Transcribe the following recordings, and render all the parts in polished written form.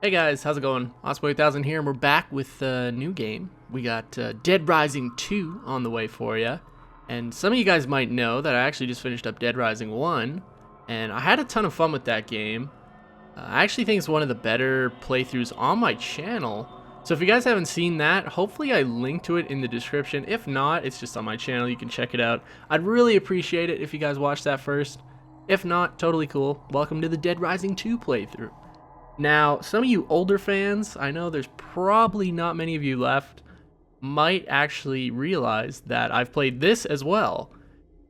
Hey guys, how's it going? Osprey1000 here, and we're back with a new game. We got Dead Rising 2 on the way for you. And some of you guys might know that I actually just finished up Dead Rising 1, and I had a ton of fun with that game. I actually think it's one of the better playthroughs on my channel. So if you guys haven't seen that, hopefully I link to it in the description. If not, it's just on my channel, you can check it out. I'd really appreciate it if you guys watch that first. If not, totally cool. Welcome to the Dead Rising 2 playthrough. Now, some of you older fans, I know there's probably not many of you left, might actually realize that I've played this as well.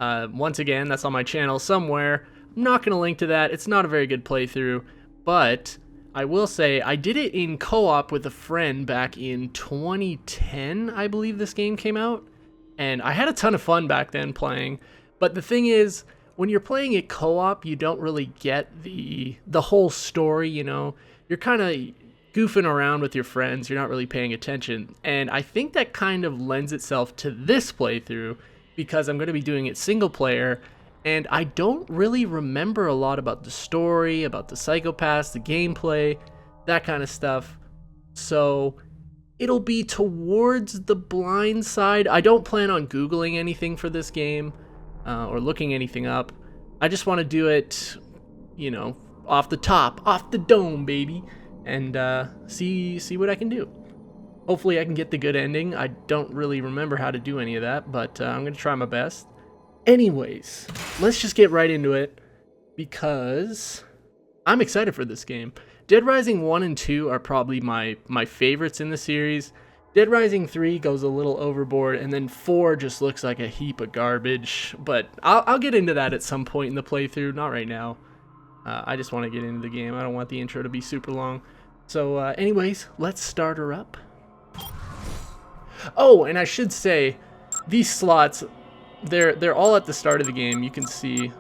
Once again, that's on my channel somewhere. I'm not going to link to that. It's not a very good playthrough, but I will say I did it in co-op with a friend back in 2010, I believe this game came out, and I had a ton of fun back then playing. But the thing is, when you're playing it co-op, you don't really get the whole story, you know. You're kind of goofing around with your friends. You're not really paying attention. And I think that kind of lends itself to this playthrough because I'm going to be doing it single player. And I don't really remember a lot about the story, about the psychopaths, the gameplay, that kind of stuff. So it'll be towards the blind side. I don't plan on Googling anything for this game. Or looking anything up. I just want to do it, you know, off the top, off the dome, baby, and see what I can do. Hopefully I can get the good ending. I don't really remember how to do any of that, but I'm going to try my best. Anyways, let's just get right into it, because I'm excited for this game. Dead Rising 1 and 2 are probably my favorites in the series. Dead Rising 3 goes a little overboard, and then 4 just looks like a heap of garbage. But I'll get into that at some point in the playthrough, not right now. I just want to get into the game. I don't want the intro to be super long. So anyways, let's start her up. Oh, and I should say, these slots, they're all at the start of the game. You can see.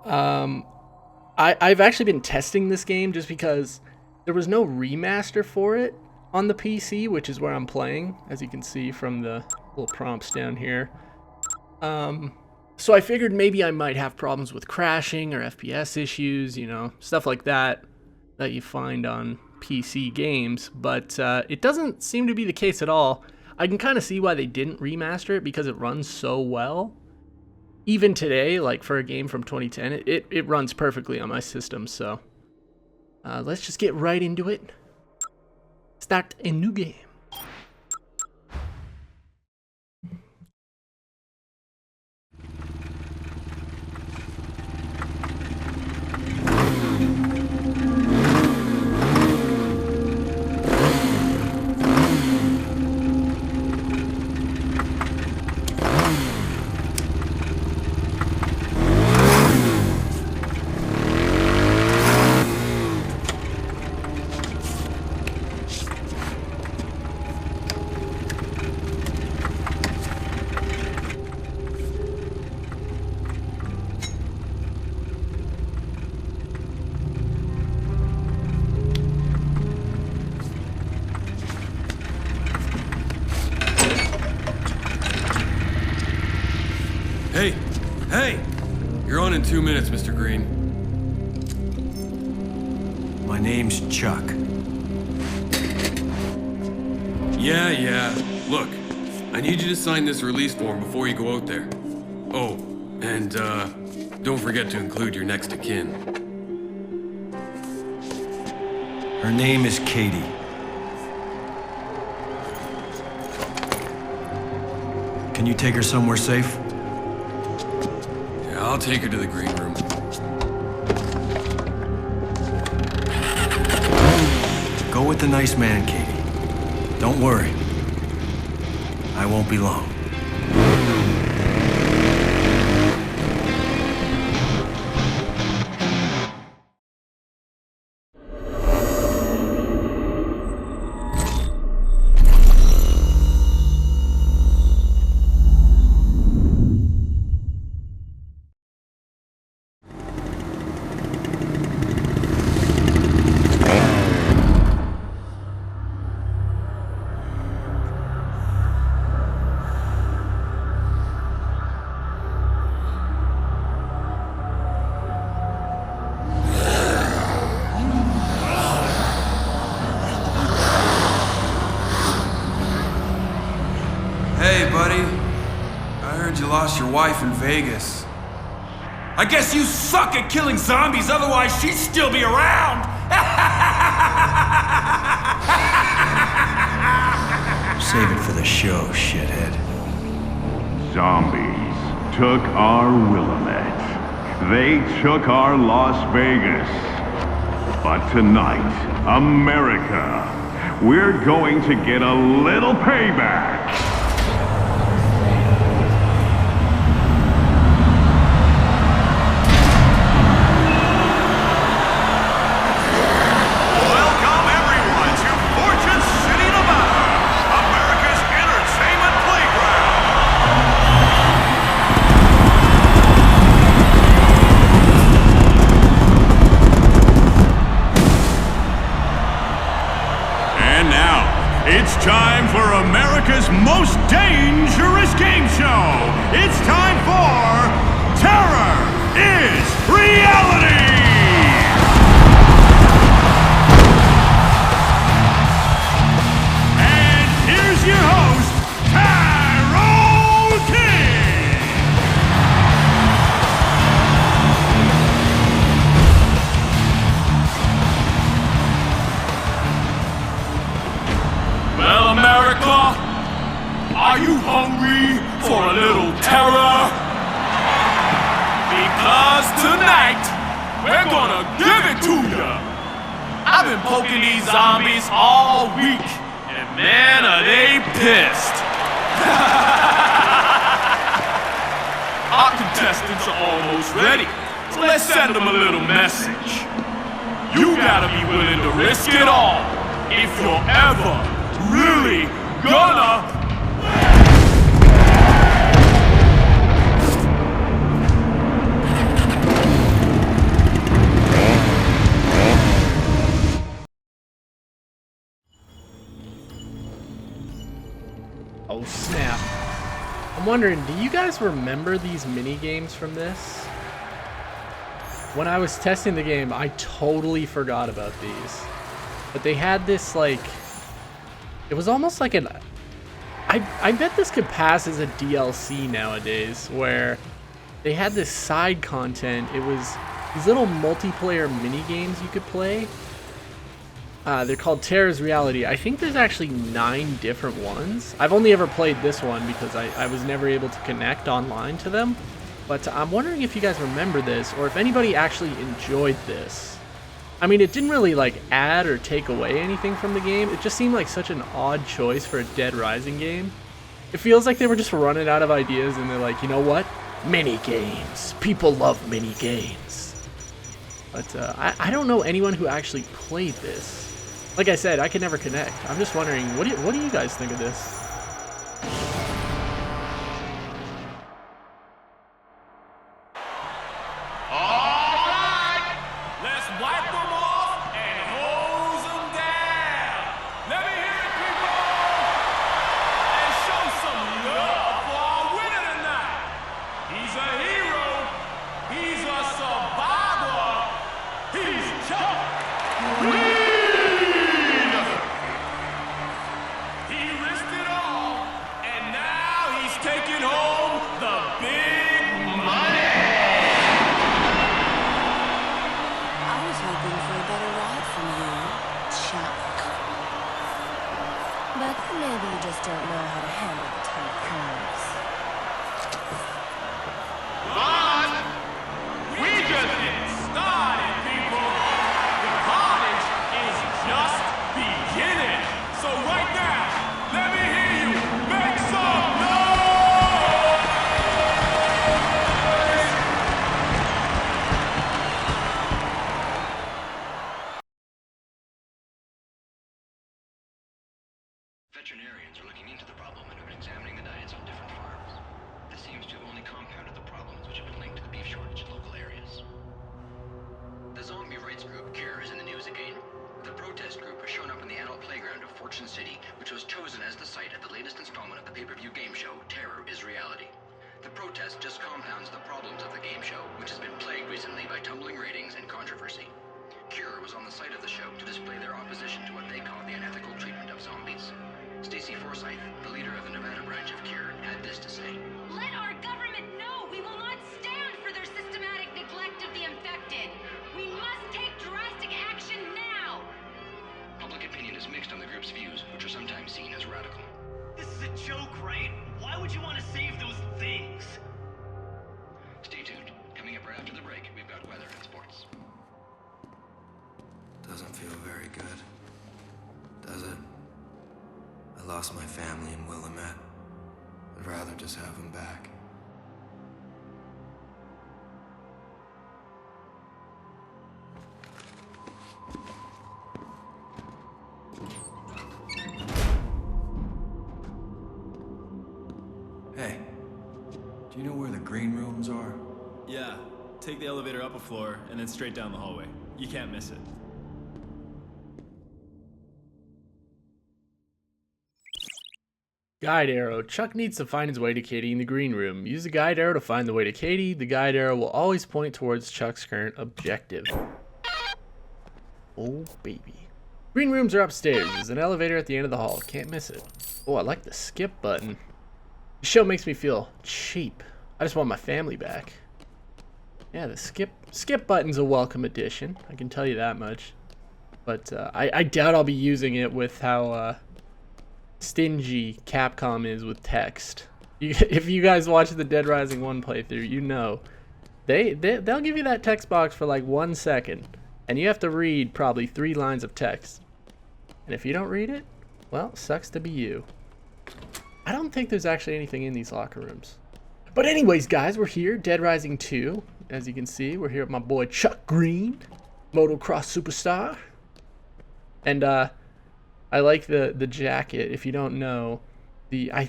I've actually been testing this game just because there was no remaster for it on the PC, which is where I'm playing, as you can see from the little prompts down here. So I figured maybe I might have problems with crashing or FPS issues, you know, stuff like that you find on PC games, but it doesn't seem to be the case at all. I can kind of see why they didn't remaster it, because it runs so well. Even today, like for a game from 2010, it runs perfectly on my system, so let's just get right into it. Start a new game. Hey! You're on in 2 minutes, Mr. Green. My name's Chuck. Yeah. Look, I need you to sign this release form before you go out there. Oh, and, don't forget to include your next of kin. Her name is Katey. Can you take her somewhere safe? I'll take her to the green room. Go with the nice man, Katey. Don't worry. I won't be long. lost your wife in Vegas. I guess you suck at killing zombies, otherwise she'd still be around! Save it for the show, shithead. Zombies took our Willamette. They took our Las Vegas. But tonight, America, we're going to get a little payback. Welcome everyone to Fortune City, Nevada, America's entertainment playground. And now, it's time for America's most dangerous game show. It's time for Terror is Reality! And here's your host, Tyrone King! Well, America, are you hungry for a little terror? Because tonight, we're gonna give it to you. I've been poking these zombies all week, and man, are they pissed. Our contestants are almost ready, so let's send them a little message. You gotta be willing to risk it all if you're ever really gonna. Oh snap. I'm wondering, do you guys remember these mini games from this? When I was testing the game, I totally forgot about these. But they had this, like, it was almost like an, I bet this could pass as a DLC nowadays, where they had this side content. It was these little multiplayer mini games you could play. They're called Terror is Reality. I think there's actually 9 different ones. I've only ever played this one because I was never able to connect online to them. But I'm wondering if you guys remember this, or if anybody actually enjoyed this. I mean, it didn't really like add or take away anything from the game. It just seemed like such an odd choice for a Dead Rising game. It feels like they were just running out of ideas and they're like, you know what? Mini games. People love mini games. But I don't know anyone who actually played this. Like I said, I could never connect. I'm just wondering, what do you guys think of this? Let's wipe them off and hose them down. Let me hear it, people. And show some love for our winner tonight. He's a hero. He's a survivor. He's Chuck. He risked it all, and now he's taking home the big money. I was hoping for a better ride from you, Chuck. But maybe you just don't know how to handle the tight curves. But we just getting started, people. The carnage is just beginning. So right now, let me hear you make some noise. Veterinarians are looking into the problem and have been examining the diets on different farms. This seems to have only compounded the problems which have been linked to the beef shortage in local areas. The zombie rights group C.U.R.E is in the news again. The protest group has shown up in the adult playground of Fortune City, which was chosen as the site of the latest installment of the pay-per-view game show, Terror is Reality. The protest just compounds the problems of the game show, which has been plagued recently by tumbling ratings and controversy. C.U.R.E was on the site of the show to display their opposition to what they call the unethical treatment of zombies. Stacey, the leader of the Nevada branch of C.U.R.E, had this to say. Let our government is mixed on the group's views, which are sometimes seen as radical. This is a joke, right? Why would you want to save those things? Stay tuned. Coming up right after the break, we've got weather and sports. Doesn't feel very good, does it? I lost my family in Willamette. I'd rather just have them back. Hey, do you know where the green rooms are? Yeah, take the elevator up a floor and then straight down the hallway. You can't miss it. Guide arrow. Chuck needs to find his way to Katey in the green room. Use the guide arrow to find the way to Katey. The guide arrow will always point towards Chuck's current objective. Oh, baby. Green rooms are upstairs. There's an elevator at the end of the hall. Can't miss it. Oh, I like the skip button. The show makes me feel cheap. I just want my family back. Yeah, the skip button's a welcome addition. I can tell you that much. But I doubt I'll be using it with how stingy Capcom is with text. If you guys watch the Dead Rising 1 playthrough, you know they'll give you that text box for like 1 second, and you have to read probably 3 lines of text. And if you don't read it, well, sucks to be you. I don't think there's actually anything in these locker rooms. But anyways, guys, we're here, Dead Rising 2. As you can see, we're here with my boy Chuck Green, motocross superstar. And I like the jacket. If you don't know, I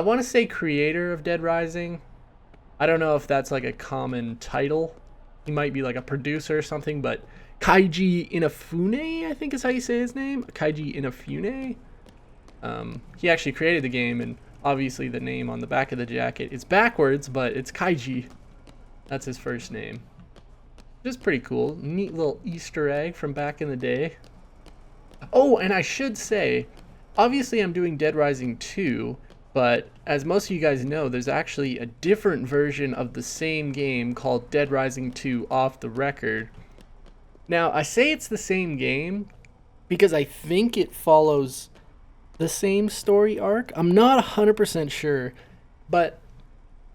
want to say creator of Dead Rising. I don't know if that's like a common title. He might be like a producer or something, but Keiji Inafune, I think is how you say his name. Keiji Inafune. He actually created the game, and obviously the name on the back of the jacket is backwards, but it's Keiji. That's his first name. Just pretty cool. Neat little Easter egg from back in the day. Oh, and I should say, obviously I'm doing Dead Rising 2, but as most of you guys know, there's actually a different version of the same game called Dead Rising 2 Off the Record. Now, I say it's the same game because I think it follows the same story arc. I'm not 100% sure, but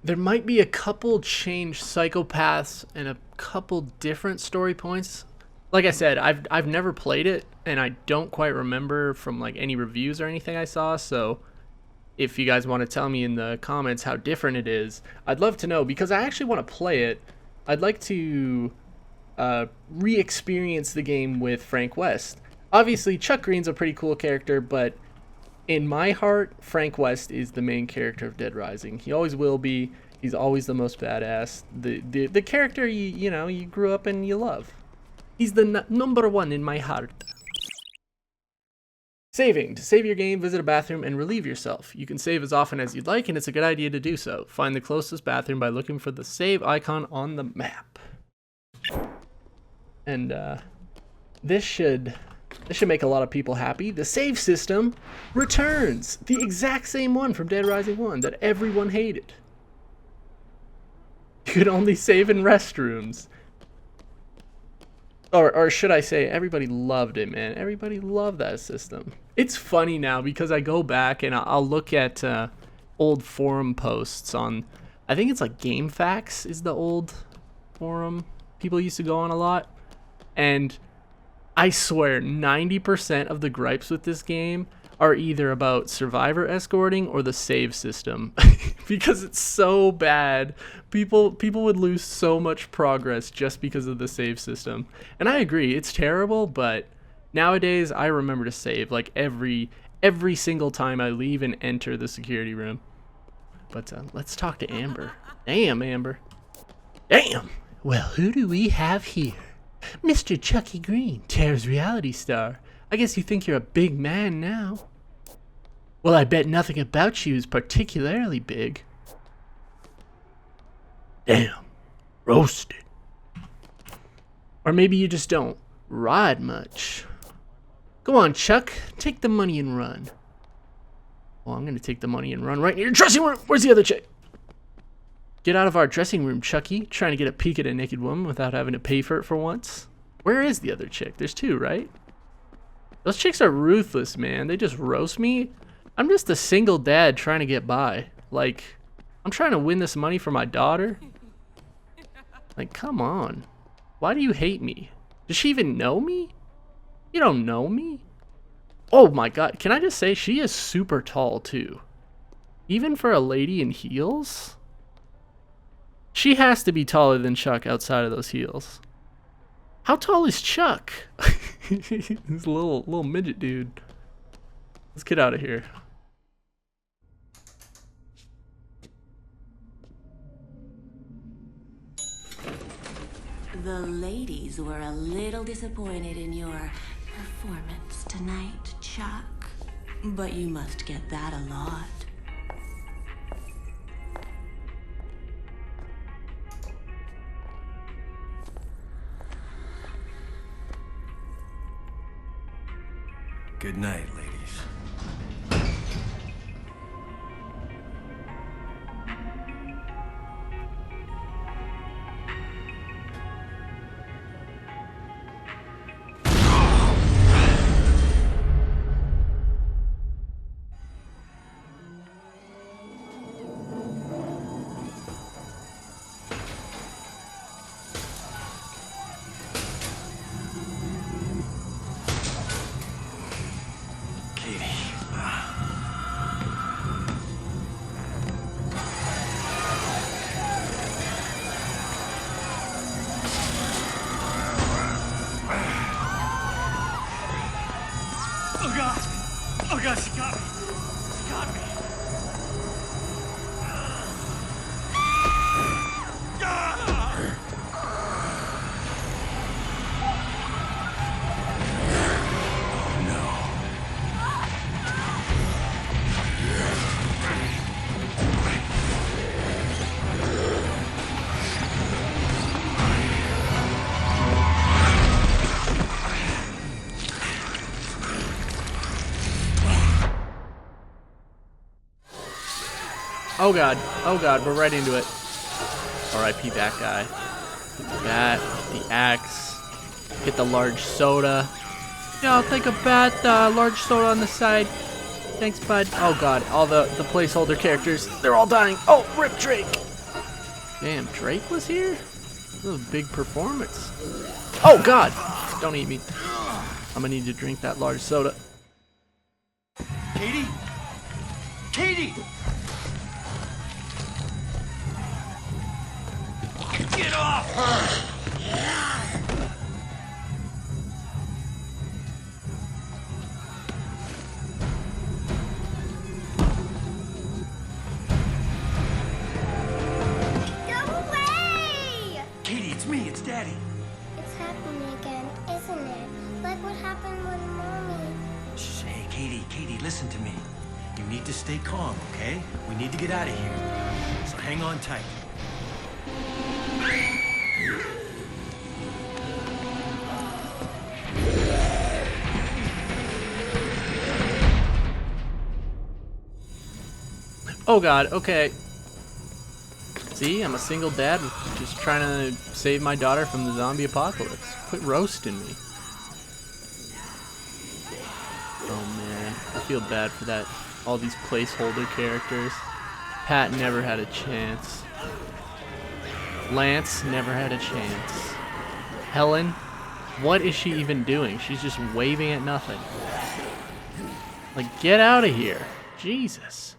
there might be a couple changed psychopaths and a couple different story points. Like I said, I've never played it, and I don't quite remember from like any reviews or anything I saw, so if you guys want to tell me in the comments how different it is, I'd love to know, because I actually want to play it. I'd like to re-experience the game with Frank West. Obviously, Chuck Green's a pretty cool character, but in my heart, Frank West is the main character of Dead Rising. He always will be. He's always the most badass. The character you grew up and you love. He's the number one in my heart. Saving. To save your game, visit a bathroom and relieve yourself. You can save as often as you'd like, and it's a good idea to do so. Find the closest bathroom by looking for the save icon on the map. And this should make a lot of people happy. The save system returns. The exact same one from Dead Rising 1 that everyone hated. You could only save in restrooms. Or should I say, everybody loved it, man. Everybody loved that system. It's funny now because I go back and I'll look at old forum posts on, I think it's like GameFAQs is the old forum people used to go on a lot. And I swear 90% of the gripes with this game are either about survivor escorting or the save system. Because it's so bad. People would lose so much progress just because of the save system. And I agree, it's terrible, but nowadays I remember to save like every single time I leave and enter the security room. But let's talk to Amber. Damn, Amber. Damn. Well, who do we have here? Mr. Chucky Green, Tara's reality star. I guess you think you're a big man now. Well, I bet nothing about you is particularly big. Damn. Roasted. Or maybe you just don't ride much. Go on, Chuck. Take the money and run. Well, I'm going to take the money and run right in your dressing room. Where's the other chick? Get out of our dressing room, Chucky. Trying to get a peek at a naked woman without having to pay for it for once. Where is the other chick? There's two, right? Those chicks are ruthless, man. They just roast me. I'm just a single dad trying to get by. Like, I'm trying to win this money for my daughter. Like, come on. Why do you hate me? Does she even know me? You don't know me? Oh my god. Can I just say, she is super tall, too. Even for a lady in heels? She has to be taller than Chuck outside of those heels. How tall is Chuck? He's a little midget dude. Let's get out of here. The ladies were a little disappointed in your performance tonight, Chuck. But you must get that a lot. Good night, ladies. Oh god, she got me. She got me. Oh god, we're right into it. R.I.P. that guy. That, the axe, get the large soda. Yeah, I'll take a bat, large soda on the side. Thanks, bud. Oh god, all the placeholder characters, they're all dying. Oh, rip Drake. Damn, Drake was here? This was a big performance. Oh god, don't eat me. I'm gonna need to drink that large soda. Katey? Katey! Get off her! Go away! Katey, it's me, it's Daddy. It's happening again, isn't it? Like what happened with Mommy. Shh, hey, Katey, listen to me. You need to stay calm, okay? We need to get out of here. So hang on tight. Oh god, okay. See, I'm a single dad just trying to save my daughter from the zombie apocalypse. Quit roasting me. Oh man, I feel bad for that. All these placeholder characters. Pat never had a chance. Lance never had a chance. Helen, what is she even doing? She's just waving at nothing. Like, get out of here. Jesus.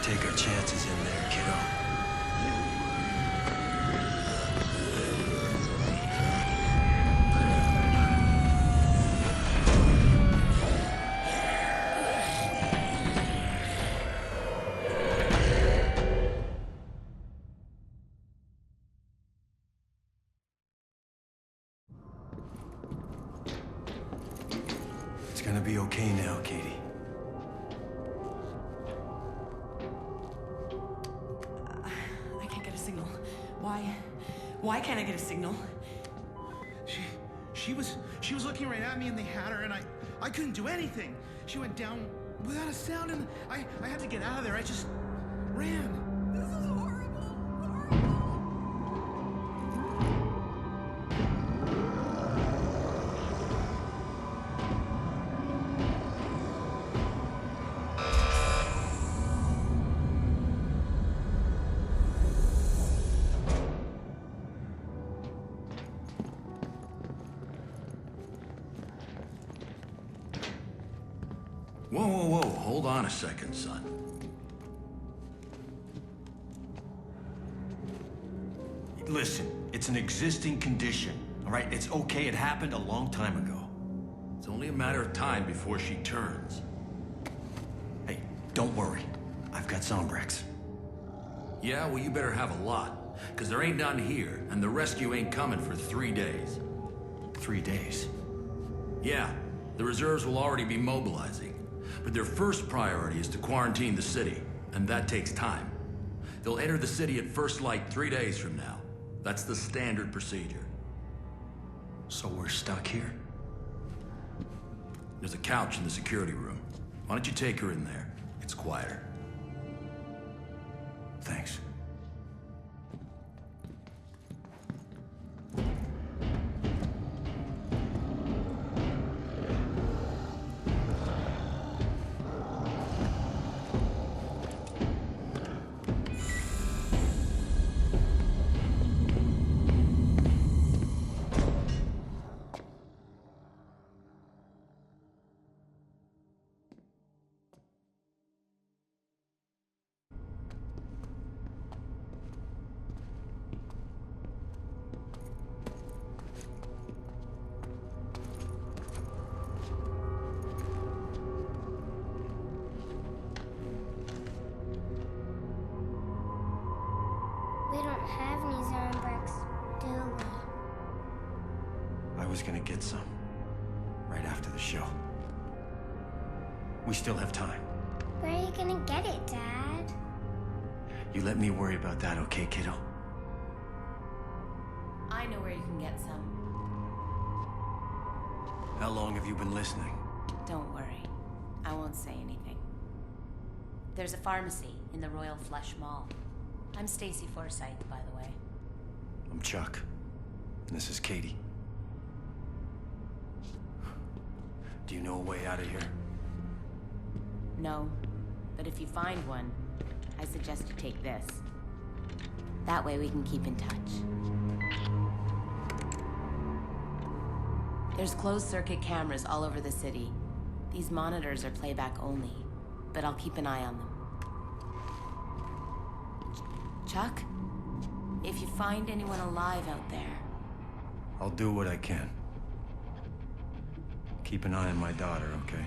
to take our chances in there, kiddo. It's gonna be okay now, Katey. I can't get a signal. Why can't I get a signal? She was looking right at me and they had her and I couldn't do anything. She went down without a sound and I had to get out of there. I just ran. This is horrible. Whoa, whoa, whoa, hold on a second, son. Listen, it's an existing condition, all right? It's okay, it happened a long time ago. It's only a matter of time before she turns. Hey, don't worry. I've got Zombrex. Yeah, well, you better have a lot, because there ain't none here, and the rescue ain't coming for 3 days. 3 days? Yeah, the reserves will already be mobilizing. But their first priority is to quarantine the city, and that takes time. They'll enter the city at first light 3 days from now. That's the standard procedure. So we're stuck here? There's a couch in the security room. Why don't you take her in there? It's quieter. Thanks. We don't have any Zombrex, do we? I was gonna get some. Right after the show. We still have time. Where are you gonna get it, Dad? You let me worry about that, okay, kiddo? I know where you can get some. How long have you been listening? Don't worry. I won't say anything. There's a pharmacy in the Royal Flush Mall. I'm Stacey Forsythe, by the way. I'm Chuck. And this is Katey. Do you know a way out of here? No, but if you find one, I suggest you take this. That way we can keep in touch. There's closed-circuit cameras all over the city. These monitors are playback only, but I'll keep an eye on them. Chuck, if you find anyone alive out there... I'll do what I can. Keep an eye on my daughter, okay?